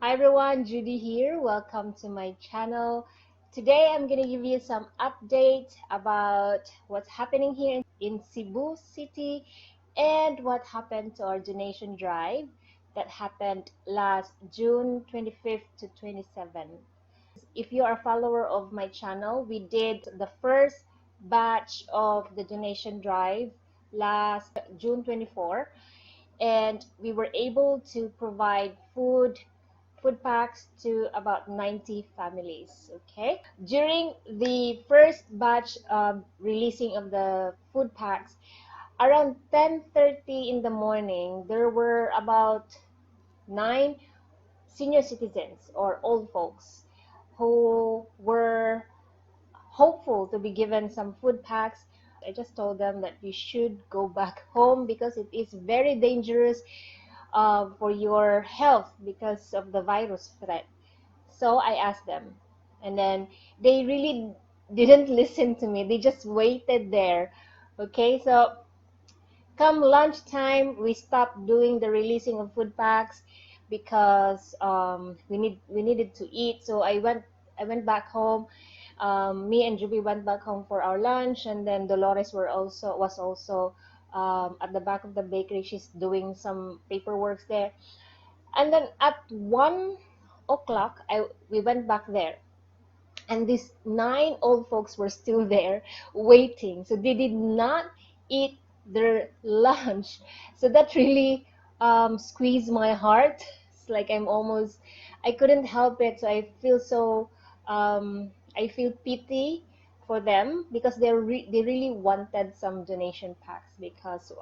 Hi everyone, Judy here. Welcome to my channel. Today I'm going to give you some update about what's happening here in Cebu City and what happened to our donation drive that happened last June 25th to 27th. If you are a follower of my channel, we did the first batch of the donation drive last June 24th, and we were able to provide food packs to about 90 families. Okay, during the first batch releasing of the food packs, around 10:30 in the morning, there were about 9 senior citizens or old folks who were hopeful to be given some food packs. I just told them that you should go back home because it is very dangerous for your health because of the virus threat. So I asked them, and then they really didn't listen to me. They just waited there. Okay, so come lunchtime, we stopped doing the releasing of food packs because we needed to eat. So I went back home. Me and Juby went back home for our lunch, and then Dolores was also at the back of the bakery. She's doing some paperwork there. And then at 1 o'clock, we went back there, and these 9 old folks were still there waiting. So they did not eat their lunch. So that really squeezed my heart. It's like I couldn't help it. So I feel pity for them because they really wanted some donation packs because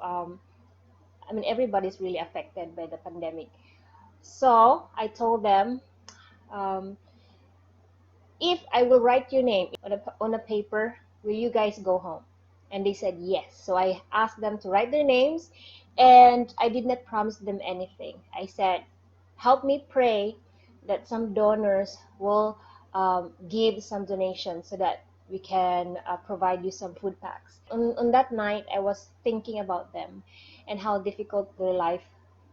everybody's really affected by the pandemic. So I told them, um, if I will write your name on a paper, will you guys go home? And they said yes. So I asked them to write their names, and I did not promise them anything. I said, help me pray that some donors will give some donations so that we can provide you some food packs. On that night, I was thinking about them and how difficult their life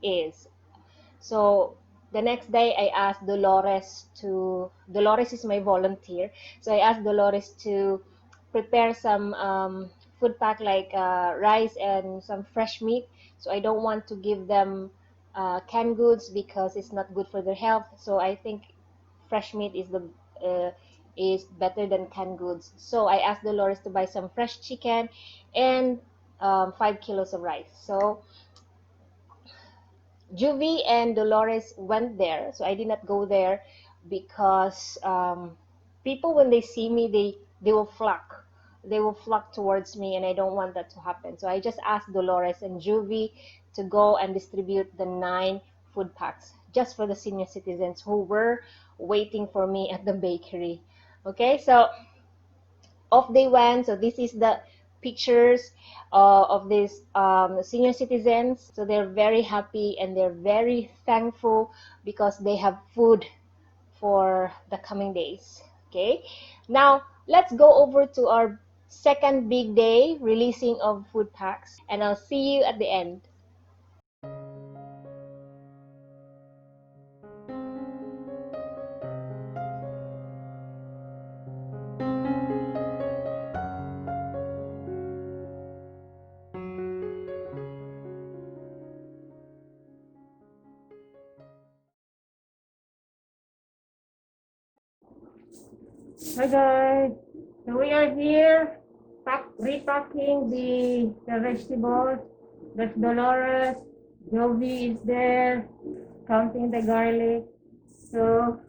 is. So the next day, I asked Dolores is my volunteer. So I asked Dolores to prepare some food pack like rice and some fresh meat. So I don't want to give them canned goods because it's not good for their health. So I think fresh meat uh, is better than canned goods. So I asked Dolores to buy some fresh chicken and 5 kilos of rice. So Juvie and Dolores went there, so I did not go there because people, when they see me, they will flock. They will flock towards me, and I don't want that to happen. So I just asked Dolores and Juvie to go and distribute the 9 food packs just for the senior citizens who were waiting for me at the bakery. Okay, so off they went. So this is the pictures of these senior citizens. So they're very happy and they're very thankful because they have food for the coming days. Okay, now let's go over to our second big day releasing of food packs, and I'll see you at the end. Hi guys, so we are here repacking the vegetables. There's Dolores, Jovi is there, counting the garlic. So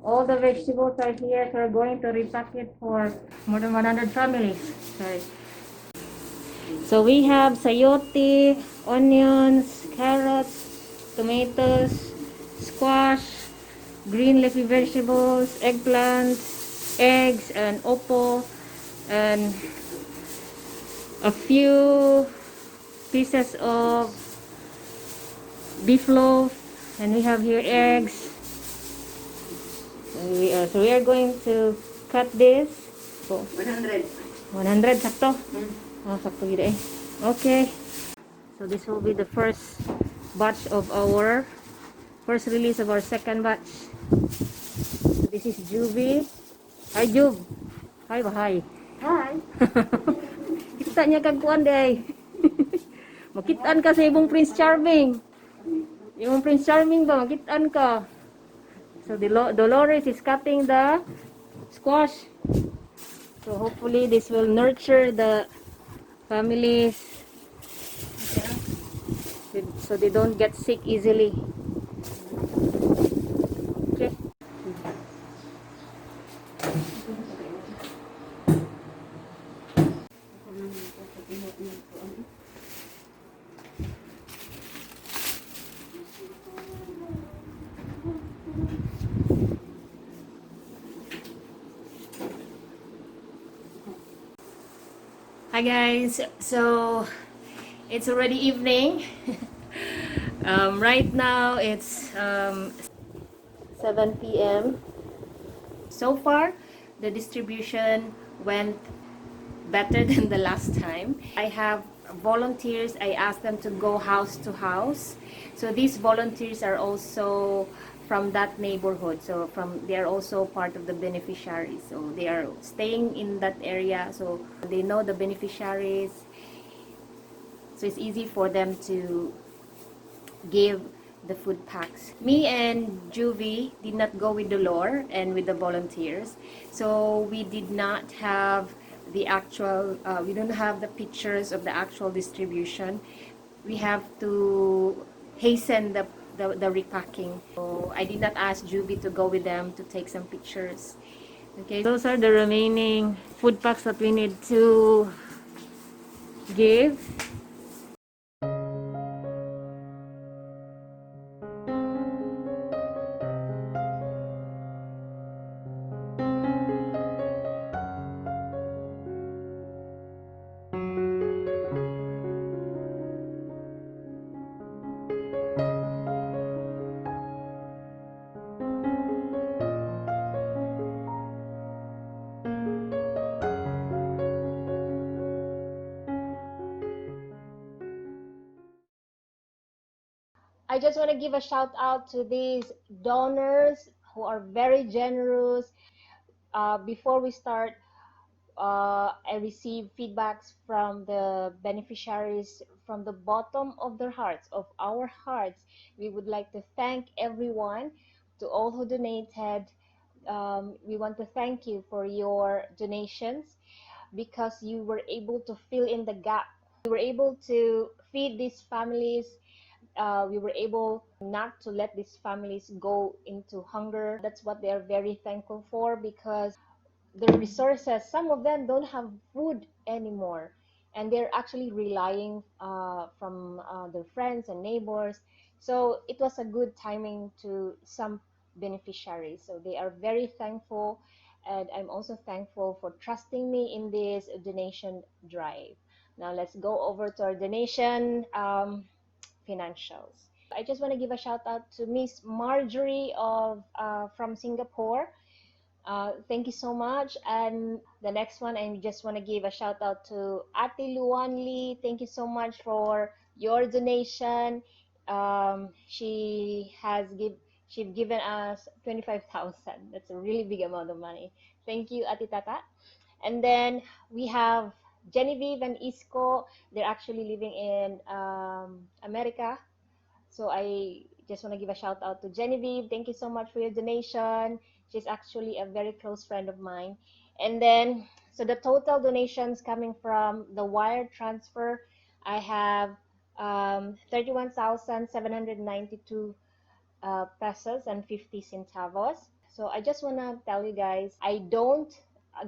all the vegetables are here. So we're going to repack it for more than 100 families. Sorry. So we have sayote, onions, carrots, tomatoes, squash, green leafy vegetables, eggplant, eggs, and oppo, and a few pieces of beef loaf, and we have here eggs. So we are going to cut this. So 100. 100 sakto. Oh, sakto gid eh. Okay. So this will be the first batch of our First release of our second batch. So this is Juvie. Hi Juv. Hi ba hi. Hi. Kita niya kagkuan day. Makitaan ka sa ibong Prince Charming. Yung Prince Charming ba makitaan ka. So Dolores is cutting the squash. So hopefully this will nurture the families so they don't get sick easily. Okay. Hi guys, so it's already evening. Right now it's 7 p.m. So far, the distribution went better than the last time. I have volunteers. I asked them to go house to house. So these volunteers are also from that neighborhood. So they are also part of the beneficiaries. So they are staying in that area. So they know the beneficiaries. So it's easy for them to give the food packs. Me and Juvie did not go with Dolor and with the volunteers, so we did not have the actual, we don't have the pictures of the actual distribution. We have to hasten the repacking. So I did not ask Juvie to go with them to take some pictures. Okay, those are the remaining food packs that we need to give. I just want to give a shout out to these donors who are very generous. Before we start, I receive feedbacks from the beneficiaries from the bottom of their hearts, of our hearts. We would like to thank everyone, to all who donated. We want to thank you for your donations because you were able to fill in the gap. We were able to feed these families. We were able not to let these families go into hunger. That's what they are very thankful for, because the resources, some of them don't have food anymore, and they're actually relying from their friends and neighbors. So it was a good timing to some beneficiaries. So they are very thankful, and I'm also thankful for trusting me in this donation drive. Now let's go over to our donation financials. I just want to give a shout out to Miss Marjorie of from Singapore. Thank you so much. And the next one, I just want to give a shout out to Ate Luan Lee. Thank you so much for your donation. She's given us 25,000. That's a really big amount of money. Thank you, Ate Tata. And then we have Genevieve and Isco. They're actually living in America. So I just want to give a shout out to Genevieve. Thank you so much for your donation. She's actually a very close friend of mine. And then, so the total donations coming from the wire transfer, I have 31,792 pesos and 50 centavos. So I just want to tell you guys, I don't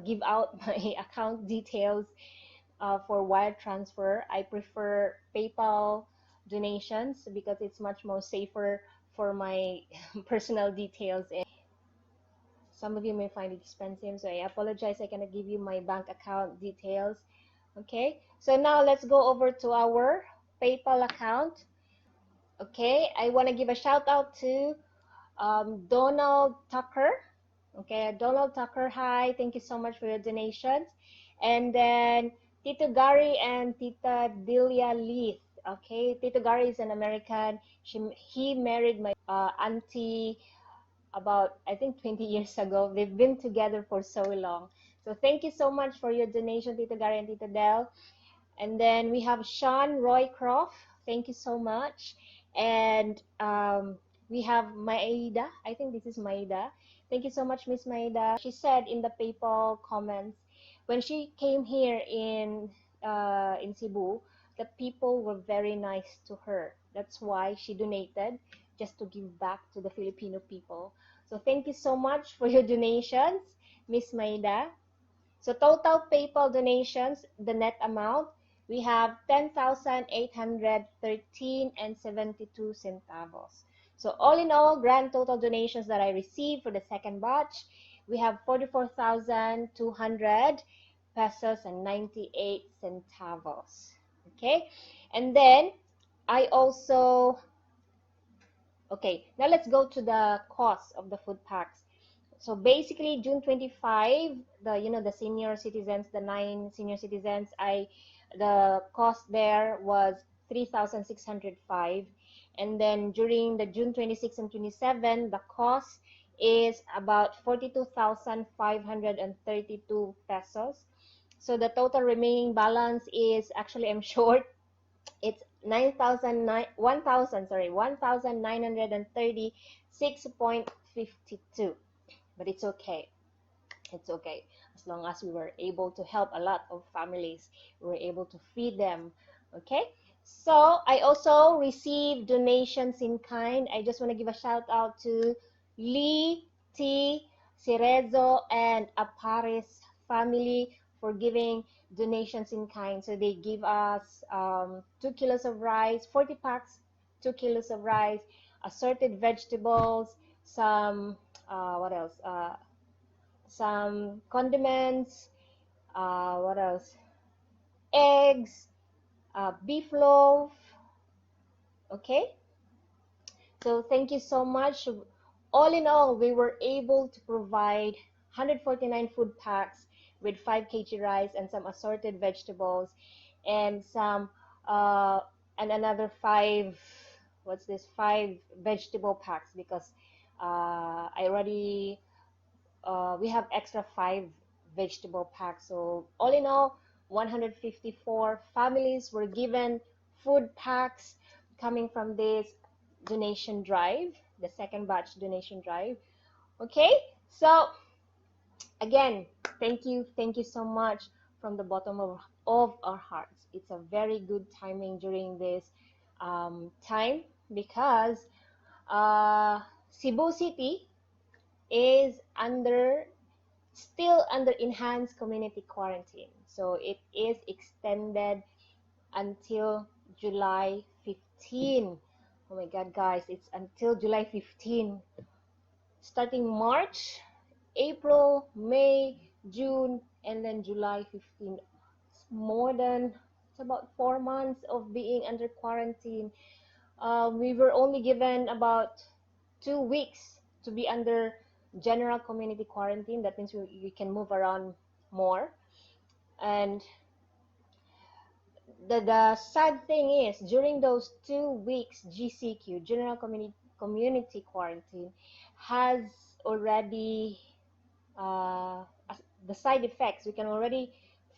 give out my account details for wire transfer. I prefer PayPal donations because it's much more safer for my personal details. And some of you may find it expensive, so I apologize. I cannot give you my bank account details. Okay, so now let's go over to our PayPal account. Okay, I want to give a shout out to Donald Tucker. Okay, Donald Tucker, hi. Thank you so much for your donations. And then Tito Gary and Tita Delia Leith. Okay, Tito Gary is an American. He married my auntie about, I think, 20 years ago. They've been together for so long. So thank you so much for your donation, Tito Gary and Tito Del. And then we have Sean Roycroft. Thank you so much. And we have Maida. I think this is Maida. Thank you so much, Miss Maida. She said in the PayPal comments, when she came here in Cebu, the people were very nice to her. That's why she donated, just to give back to the Filipino people. So thank you so much for your donations, Miss Maida. So total PayPal donations, the net amount, we have 10,813 and 72 centavos. So all in all, grand total donations that I received for the second batch, we have 44,200 pesos and 98 centavos. Okay, and then I also, okay, now let's go to the cost of the food packs. So basically, June 25, the senior citizens, the 9 senior citizens, the cost there was 3,605, and then during the June 26 and 27, the cost is about 42,532 pesos. So the total remaining balance is, actually, I'm short. It's 1,936.52, but it's okay. It's okay, as long as we were able to help a lot of families. We were able to feed them. Okay, so I also received donations in kind. I just want to give a shout out to Lee T, Cerezo, and Aparis family for giving donations in kind. So they give us 2 kilos of rice, 40 packs, 2 kilos of rice, assorted vegetables, some what else, some condiments, what else, eggs, beef loaf. Okay, so thank you so much. All in all, we were able to provide 149 food packs with 5 kg rice and some assorted vegetables, and some and another 5, what's this, 5 vegetable packs, because I already we have extra 5 vegetable packs. So all in all, 154 families were given food packs coming from this donation drive, the second batch donation drive. Okay, so again, thank you so much from the bottom of our hearts. It's a very good timing during this time, because Cebu City is still under enhanced community quarantine. So it is extended until July 15. Oh my God, guys, it's until July 15. Starting March, April, May, June, and then July 15. It's about 4 months of being under quarantine. We were only given about 2 weeks to be under general community quarantine. That means we can move around more. And the sad thing is, during those 2 weeks, GCQ, general community quarantine, has already the side effects. We can already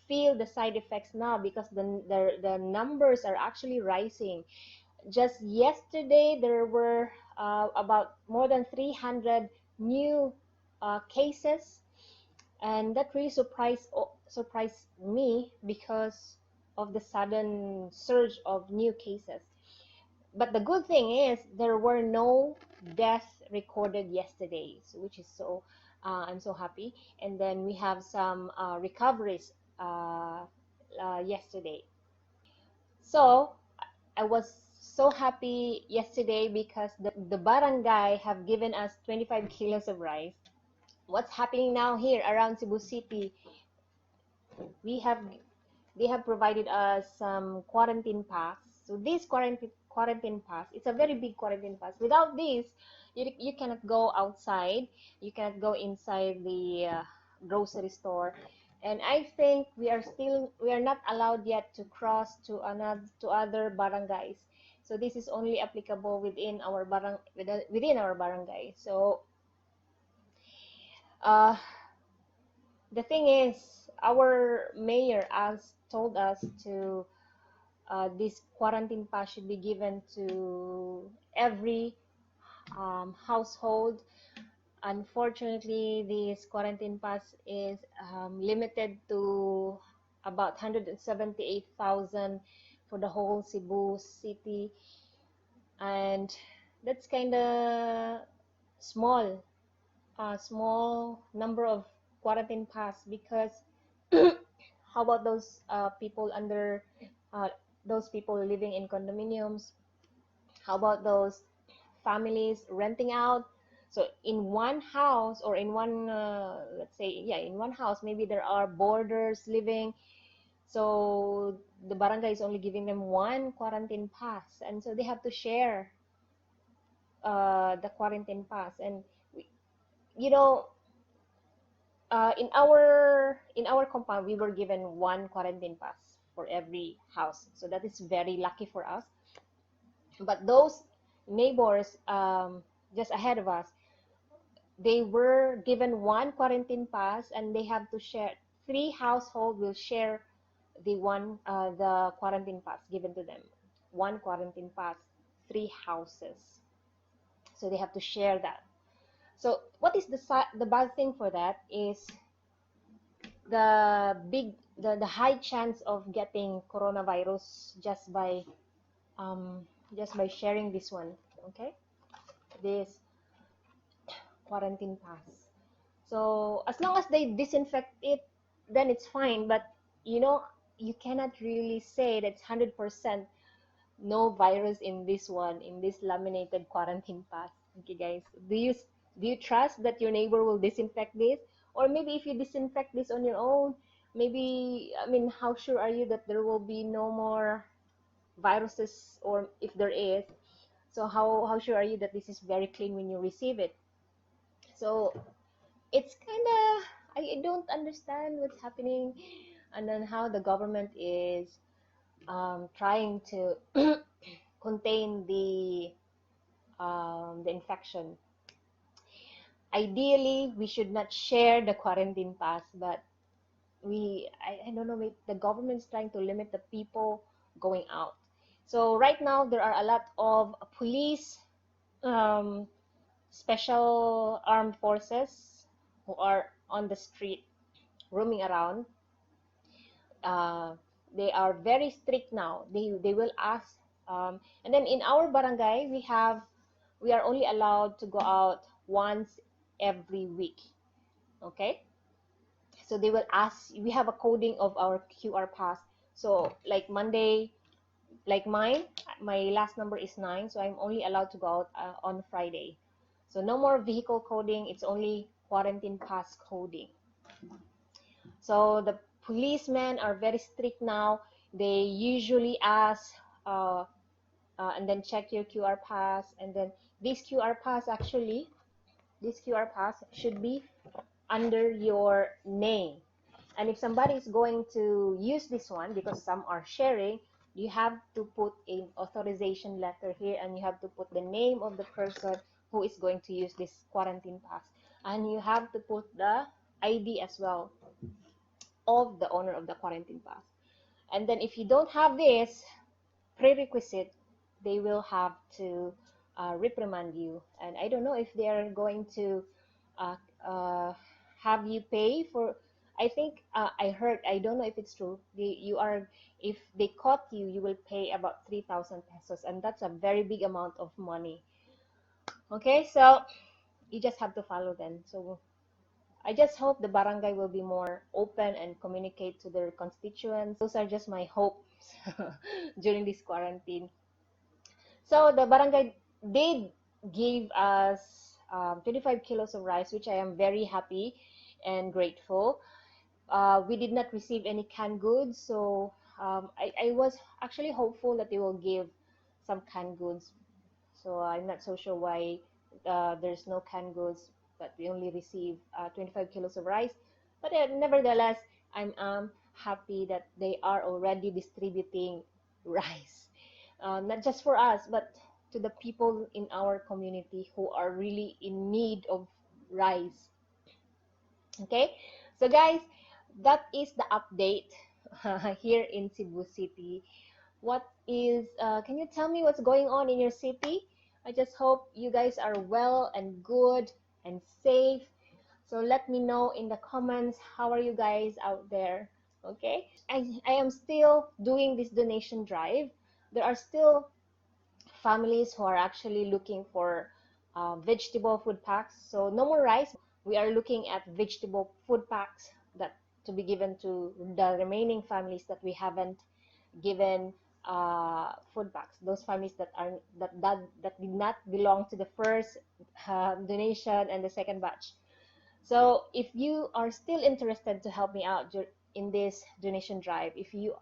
feel the side effects now, because the numbers are actually rising. Just yesterday, there were about more than 300 new cases, and that really surprised me, because of the sudden surge of new cases. But the good thing is, there were no deaths recorded yesterday, which is so I'm so happy. And then we have some recoveries yesterday. So I was so happy yesterday, because the barangay have given us 25 kilos of rice. What's happening now here around Cebu City? We have They have provided us some quarantine pass. So this quarantine pass, it's a very big quarantine pass. Without this, you cannot go outside. You cannot go inside the grocery store, And I think we are not allowed yet to cross to other barangays. So this is only applicable within our barangay. So uh, the thing is, our mayor has told us to this quarantine pass should be given to every household. Unfortunately, this quarantine pass is limited to about 178,000 for the whole Cebu City, and that's kind of small, small number of quarantine pass because how about uh, those people living in condominiums? How about those families renting out? So in one house or in one, let's say, yeah, in one house, maybe there are boarders living. So the barangay is only giving them one quarantine pass, and so they have to share the quarantine pass. And you know, in our compound, we were given one quarantine pass for every house. So that is very lucky for us. But those neighbors just ahead of us, they were given one quarantine pass, and they have to share. Three household will share the quarantine pass given to them. One quarantine pass, three houses. So they have to share that. So what is the bad thing for that is the high chance of getting coronavirus um, just by sharing this one. Okay, this quarantine pass. So as long as they disinfect it, then it's fine. But you know, you cannot really say that it's 100% no virus in this one, in this laminated quarantine pass. Okay, guys, do you trust that your neighbor will disinfect this? Or maybe if you disinfect this on your own, maybe, I mean, how sure are you that there will be no more viruses, or if there is, so how sure are you that this is very clean when you receive it? So it's kind of, I don't understand what's happening, and then how the government is trying to contain the infection. Ideally, we should not share the quarantine pass, but I don't know, maybe the government is trying to limit the people going out. So right now, there are a lot of police, um, special armed forces who are on the street roaming around. uh, they are very strict now. They will ask, and then in our barangay we are only allowed to go out once every week. Okay, so they will ask. We have a coding of our QR pass. So like Monday, like mine, my last number is 9, so I'm only allowed to go out on Friday. So no more vehicle coding. It's only quarantine pass coding. So the policemen are very strict now. They usually ask, uh, and then check your QR pass, and then this QR pass actually, this QR pass should be under your name. And if somebody is going to use this one, because some are sharing, you have to put an authorization letter here, and you have to put the name of the person who is going to use this quarantine pass, and you have to put the ID as well of the owner of the quarantine pass. And then if you don't have this prerequisite, they will have to reprimand you. And I don't know if they are going to uh, uh, have you pay for. I think I heard. I don't know if it's true. You are, if they caught you, you will pay about 3,000 pesos, and that's a very big amount of money. Okay, so you just have to follow them. So I just hope the barangay will be more open and communicate to their constituents. Those are just my hopes during this quarantine. So the barangay did give us 25 kilos of rice, which I am very happy and grateful. We did not receive any canned goods, so I was actually hopeful that they will give some canned goods. So I'm not so sure why there's no canned goods, but we only receive 25 kilos of rice. But nevertheless, I'm happy that they are already distributing rice, not just for us, but to the people in our community who are really in need of rice. Okay, so guys, that is the update here in Cebu City. What is, can you tell me what's going on in your city? I just hope you guys are well and good and safe. So let me know in the comments, how are you guys out there? Okay, I am still doing this donation drive. There are still families who are actually looking for vegetable food packs. So no more rice. We are looking at vegetable food packs that to be given to the remaining families that we haven't given food packs. Those families that are that did not belong to the first donation and the second batch. So if you are still interested to help me out in this donation drive, if you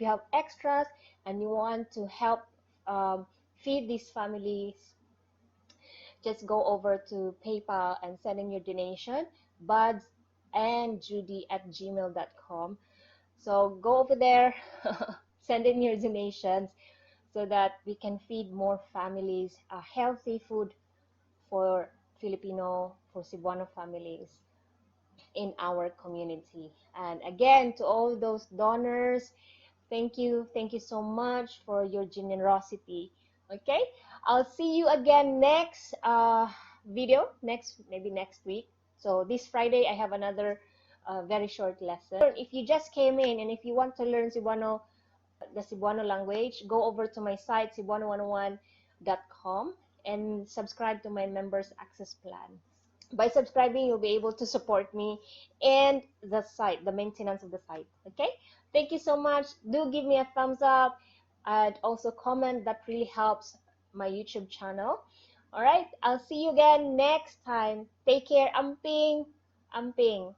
have extras and you want to help feed these families, just go over to PayPal and send in your donation, buds and Judy at gmail.com. So go over there, send in your donations so that we can feed more families healthy food for for Cebuano families in our community. And again, to all those donors, thank you so much for your generosity. Okay, I'll see you again next video, maybe next week. So this Friday I have another very short lesson. If you just came in and if you want to learn Cebuano, the Cebuano language, go over to my site cebuano101.com and subscribe to my members access plan. By subscribing, you'll be able to support me and the site, the maintenance of the site. Okay, thank you so much. Do give me a thumbs up and also comment. That really helps my YouTube channel. All right, I'll see you again next time. Take care. Amping. Amping.